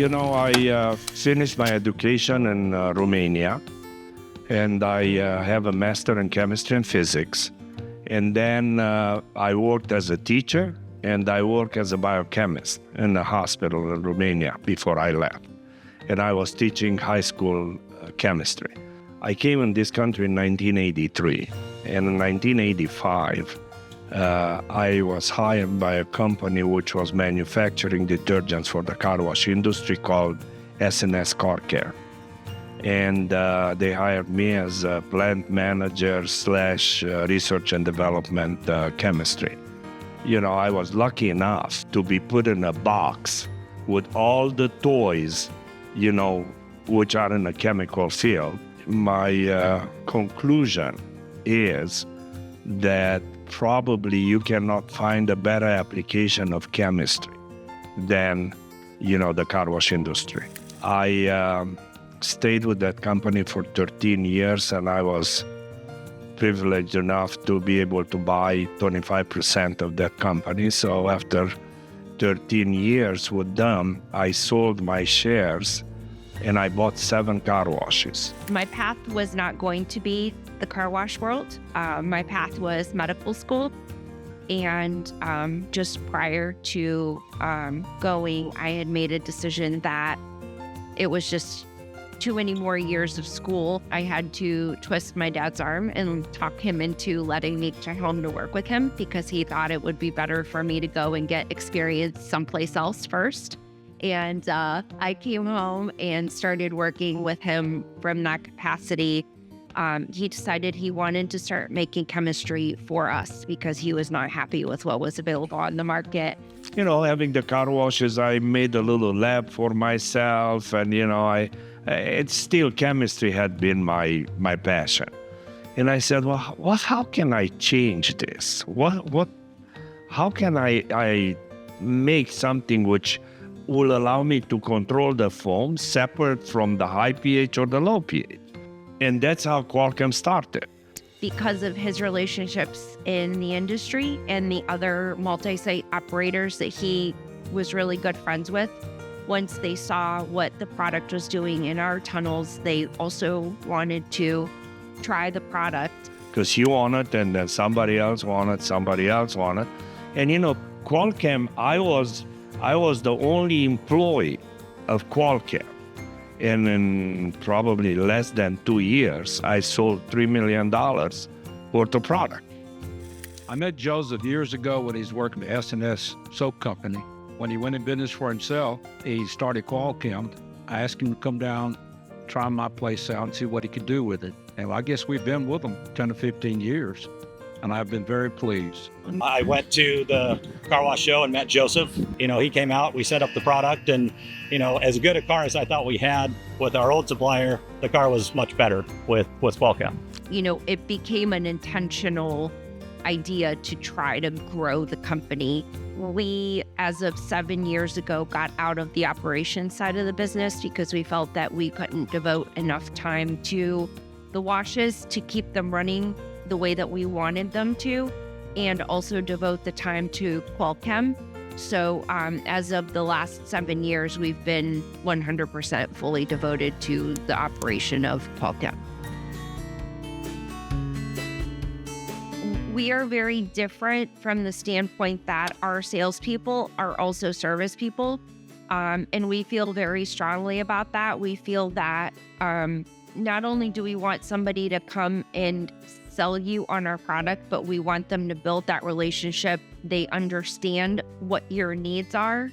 I finished my education in Romania, and I have a master in chemistry and physics. And then I worked as a teacher, and I worked as a biochemist in a hospital in Romania before I left. And I was teaching high school chemistry. I came in this country in 1983, and in 1985, I was hired by a company which was manufacturing detergents for the car wash industry called S&S Car Care. And they hired me as a plant manager / research and development chemistry. I was lucky enough to be put in a box with all the toys, which are in the chemical field. My conclusion is that probably you cannot find a better application of chemistry than, the car wash industry. I stayed with that company for 13 years, and I was privileged enough to be able to buy 25% of that company. So after 13 years with them, I sold my shares and I bought 7 car washes. My path was not going to be the car wash world. My path was medical school. And just prior to going, I had made a decision that it was just too many more years of school. I had to twist my dad's arm and talk him into letting me come home to work with him because he thought it would be better for me to go and get experience someplace else first. And I came home and started working with him from that capacity. He decided he wanted to start making chemistry for us because he was not happy with what was available on the market. Having the car washes, I made a little lab for myself, and it's still chemistry had been my passion. And I said, well, how can I change this? How can I make something which will allow me to control the foam separate from the high pH or the low pH? And that's how Qual Chem started. Because of his relationships in the industry and the other multi-site operators that he was really good friends with, once they saw what the product was doing in our tunnels, they also wanted to try the product. Because you want it, and then somebody else wanted, And Qual Chem, I was the only employee of Qual Chem. And in probably less than 2 years, I sold $3 million worth of product. I met Joseph years ago when he's working at S&S Soap Company. When he went in business for himself, he started Qual Chem. I asked him to come down, try my place out, and see what he could do with it. And I guess we've been with him 10 to 15 years, and I've been very pleased. I went to the car wash show and met Joseph. He came out, we set up the product, and, as good a car as I thought we had with our old supplier, the car was much better with Qual Chem. It became an intentional idea to try to grow the company. We, as of 7 years ago, got out of the operations side of the business because we felt that we couldn't devote enough time to the washes to keep them running the way that we wanted them to, and also devote the time to Qual Chem. So as of the last 7 years, we've been 100% fully devoted to the operation of Qual Chem. We are very different from the standpoint that our salespeople are also service people. And we feel very strongly about that. We feel that not only do we want somebody to come and sell you on our product, but we want them to build that relationship. They understand what your needs are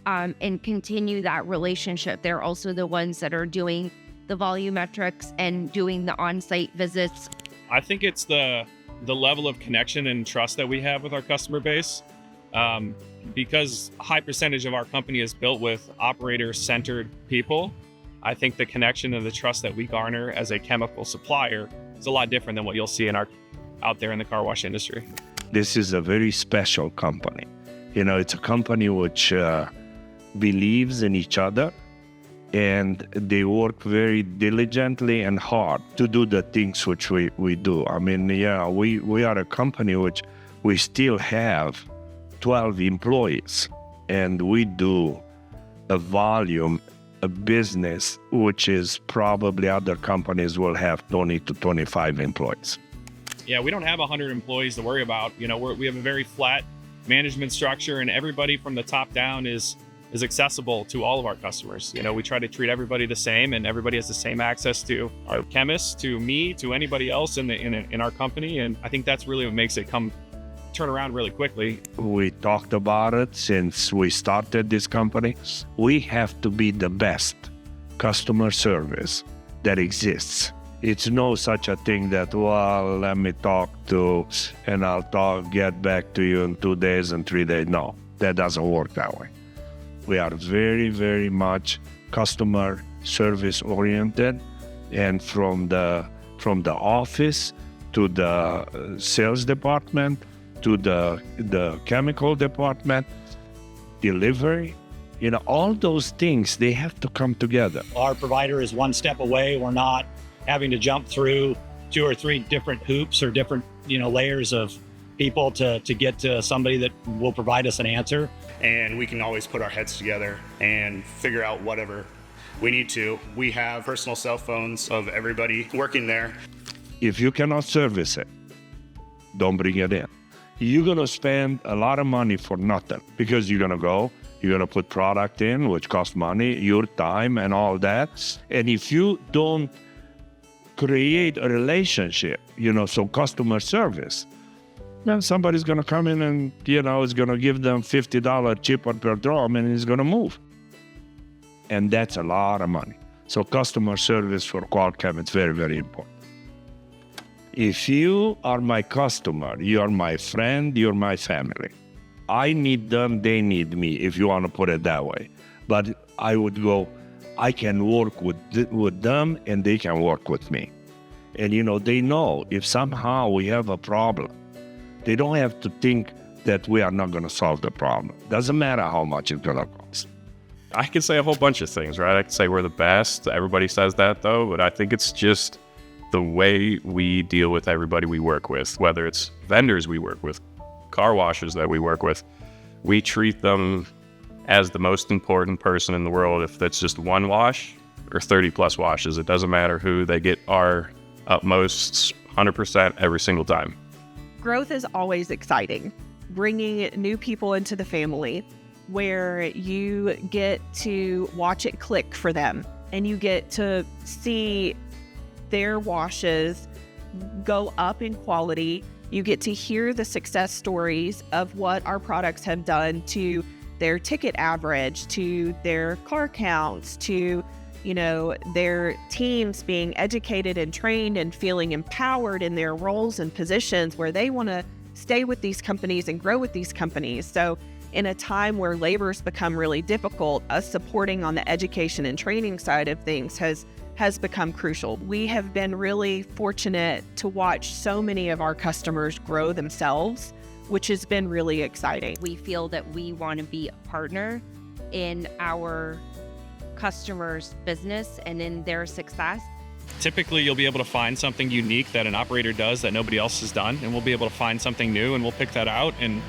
and continue that relationship. They're also the ones that are doing the volumetrics and doing the on-site visits. I think it's the level of connection and trust that we have with our customer base. Because a high percentage of our company is built with operator-centered people, I think the connection and the trust that we garner as a chemical supplier is a lot different than what you'll see out there in the car wash industry. This is a very special company. It's a company which believes in each other, and they work very diligently and hard to do the things which we do. I mean, we are a company which we still have 12 employees, and we do a volume, a business, which is probably other companies will have 20 to 25 employees. Yeah, we don't have 100 employees to worry about. We have a very flat management structure, and everybody from the top down is accessible to all of our customers. We try to treat everybody the same, and everybody has the same access to our chemists, to me, to anybody else in our company. And I think that's really what makes it turn around really quickly. We talked about it since we started this company. We have to be the best customer service that exists. It's no such a thing that, well, let me talk to, and get back to you in 2 days and 3 days. No, that doesn't work that way. We are very, very much customer service oriented, and from the office to the sales department to the chemical department, delivery, all those things, they have to come together. Our provider is one step away. We're not having to jump through 2 or 3 different hoops or different, layers of people to get to somebody that will provide us an answer. And we can always put our heads together and figure out whatever we need to. We have personal cell phones of everybody working there. If you cannot service it, don't bring it in. You're going to spend a lot of money for nothing, because you're going to put product in, which costs money, your time and all that. And if you don't create a relationship, so customer service, then somebody's going to come in and, is going to give them $50 cheaper per drum, and he's going to move. And that's a lot of money. So customer service for Qual Chem is very, very important. If you are my customer, you are my friend, you're my family. I need them, they need me, if you want to put it that way. But I would go, I can work with them, and they can work with me. And, they know if somehow we have a problem, they don't have to think that we are not going to solve the problem. Doesn't matter how much it's going to cost. I could say a whole bunch of things, right? I could say we're the best. Everybody says that, though. But I think it's just the way we deal with everybody we work with, whether it's vendors we work with, car washers that we work with. We treat them as the most important person in the world. If that's just one wash or 30 plus washes, it doesn't matter who. They get our utmost 100% every single time. Growth is always exciting. Bringing new people into the family where you get to watch it click for them, and you get to see their washes go up in quality. You get to hear the success stories of what our products have done to their ticket average, to their car counts, to their teams being educated and trained and feeling empowered in their roles and positions where they want to stay with these companies and grow with these companies. So in a time where labor's become really difficult, us supporting on the education and training side of things has become crucial. We have been really fortunate to watch so many of our customers grow themselves, which has been really exciting. We feel that we want to be a partner in our customers' business and in their success. Typically, you'll be able to find something unique that an operator does that nobody else has done, and we'll be able to find something new, and we'll pick that out and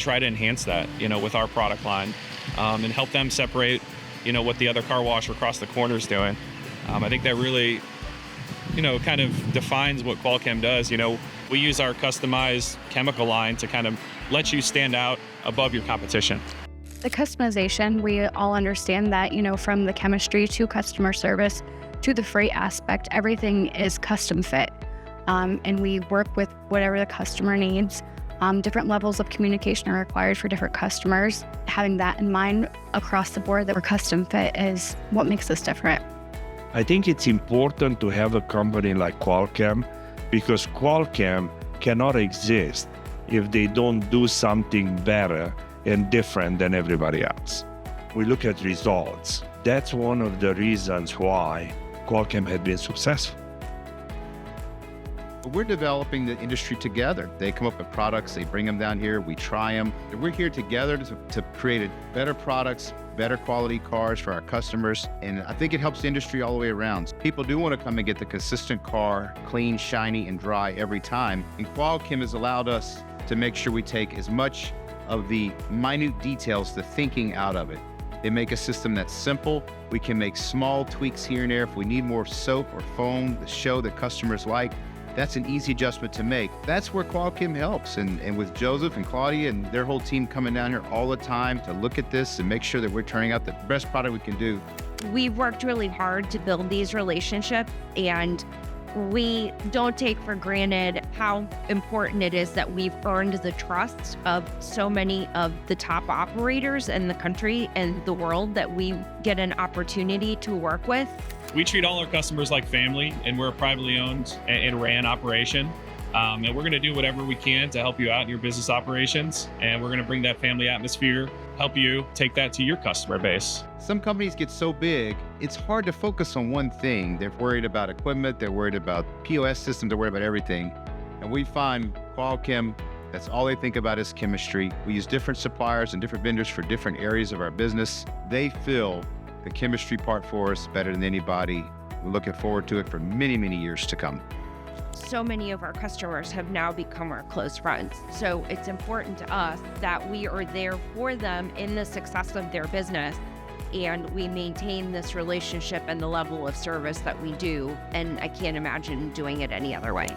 try to enhance that, with our product line, and help them separate, what the other car wash across the corner is doing. I think that really, kind of defines what Qual Chem does. We use our customized chemical line to kind of let you stand out above your competition. The customization, we all understand that, from the chemistry to customer service to the freight aspect, everything is custom fit. And we work with whatever the customer needs. Different levels of communication are required for different customers. Having that in mind across the board that we're custom fit is what makes us different. I think it's important to have a company like Qual Chem, because Qual Chem cannot exist if they don't do something better and different than everybody else. We look at results. That's one of the reasons why Qual Chem had been successful. We're developing the industry together. They come up with products, they bring them down here, we try them. We're here together to create better products, better quality cars for our customers, and I think it helps the industry all the way around. People do want to come and get the consistent car, clean, shiny, and dry every time. And Qual Chem has allowed us to make sure we take as much of the minute details, the thinking out of it. They make a system that's simple. We can make small tweaks here and there. If we need more soap or foam, the show that customers like, that's an easy adjustment to make. That's where Qual Chem helps. And with Joseph and Claudia and their whole team coming down here all the time to look at this and make sure that we're turning out the best product we can do. We've worked really hard to build these relationships, and we don't take for granted how important it is that we've earned the trust of so many of the top operators in the country and the world that we get an opportunity to work with. We treat all our customers like family, and we're a privately owned and ran operation. And we're going to do whatever we can to help you out in your business operations. And we're going to bring that family atmosphere, help you take that to your customer base. Some companies get so big, it's hard to focus on one thing. They're worried about equipment, they're worried about POS systems, they're worried about everything. And we find Qual Chem, that's all they think about is chemistry. We use different suppliers and different vendors for different areas of our business. They fill the chemistry part for us better than anybody. We're looking forward to it for many, many years to come. So many of our customers have now become our close friends. So it's important to us that we are there for them in the success of their business, and we maintain this relationship and the level of service that we do. And I can't imagine doing it any other way.